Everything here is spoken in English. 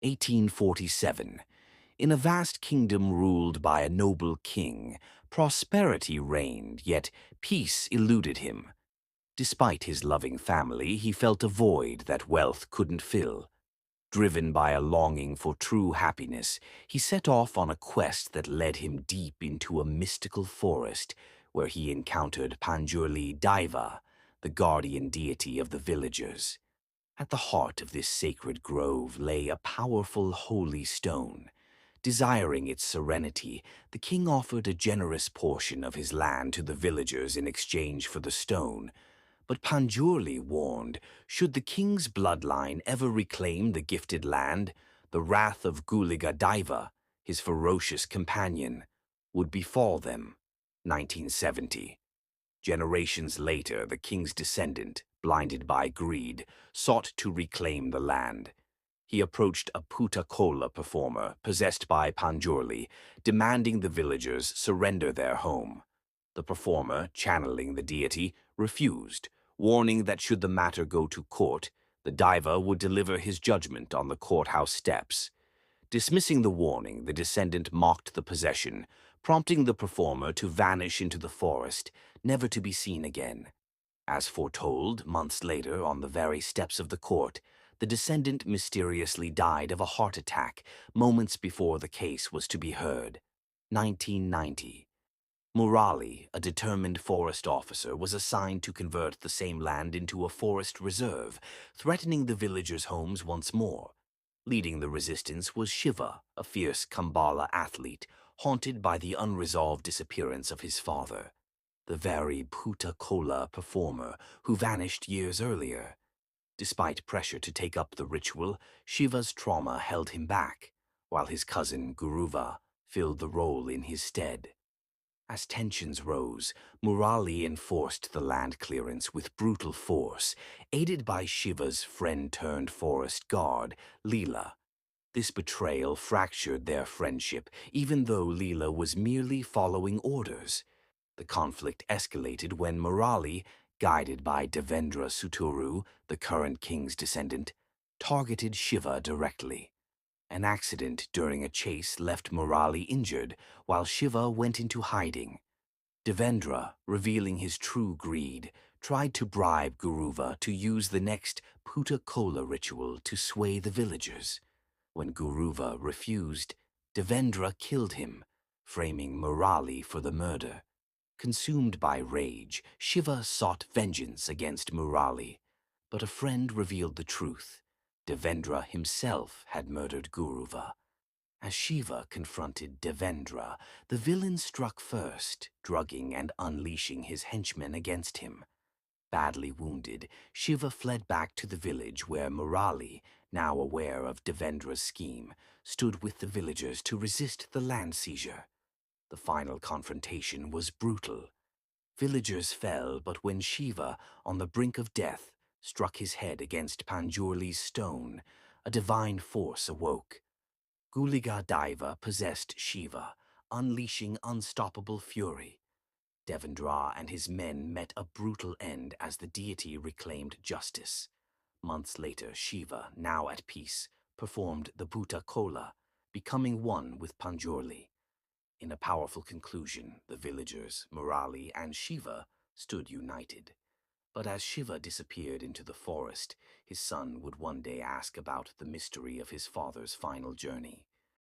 1847. In a vast kingdom ruled by a noble king, prosperity reigned, yet peace eluded him. Despite his loving family, he felt a void that wealth couldn't fill. Driven by a longing for true happiness, he set off on a quest that led him deep into a mystical forest where he encountered Panjurli Daiva, the guardian deity of the villagers. At the heart of this sacred grove lay a powerful holy stone. Desiring its serenity, the king offered a generous portion of his land to the villagers in exchange for the stone. But Panjurli warned, should the king's bloodline ever reclaim the gifted land, the wrath of Guliga, his ferocious companion, would befall them. 1970. Generations later, the king's descendant, blinded by greed, sought to reclaim the land. He approached a Puttakola performer possessed by Panjurli, demanding the villagers surrender their home. The performer, channeling the deity, refused, warning that should the matter go to court, the diver would deliver his judgment on the courthouse steps. Dismissing the warning, the descendant mocked the possession, prompting the performer to vanish into the forest, never to be seen again. As foretold, months later, on the very steps of the court, the descendant mysteriously died of a heart attack moments before the case was to be heard. 1990. Murali, a determined forest officer, was assigned to convert the same land into a forest reserve, threatening the villagers' homes once more. Leading the resistance was Shiva, a fierce Kambala athlete, haunted by the unresolved disappearance of his father, the very Puttakola performer who vanished years earlier. Despite pressure to take up the ritual, Shiva's trauma held him back, while his cousin Guruva filled the role in his stead. As tensions rose, Murali enforced the land clearance with brutal force, aided by Shiva's friend-turned-forest guard, Leela. This betrayal fractured their friendship, even though Leela was merely following orders. The conflict escalated when Murali, guided by Devendra Suturu, the current king's descendant, targeted Shiva directly. An accident during a chase left Murali injured, while Shiva went into hiding. Devendra, revealing his true greed, tried to bribe Guruva to use the next Puttakola ritual to sway the villagers. When Guruva refused, Devendra killed him, framing Murali for the murder. Consumed by rage, Shiva sought vengeance against Murali, but a friend revealed the truth. Devendra himself had murdered Guruva. As Shiva confronted Devendra, the villain struck first, drugging and unleashing his henchmen against him. Badly wounded, Shiva fled back to the village where Murali, now aware of Devendra's scheme, stood with the villagers to resist the land seizure. The final confrontation was brutal. Villagers fell, but when Shiva, on the brink of death, struck his head against Panjurli's stone, a divine force awoke. Guliga possessed Shiva, unleashing unstoppable fury. Devendra and his men met a brutal end as the deity reclaimed justice. Months later, Shiva, now at peace, performed the Bhuta Kola, becoming one with Panjurli. In a powerful conclusion, the villagers, Murali and Shiva, stood united. But as Shiva disappeared into the forest, his son would one day ask about the mystery of his father's final journey.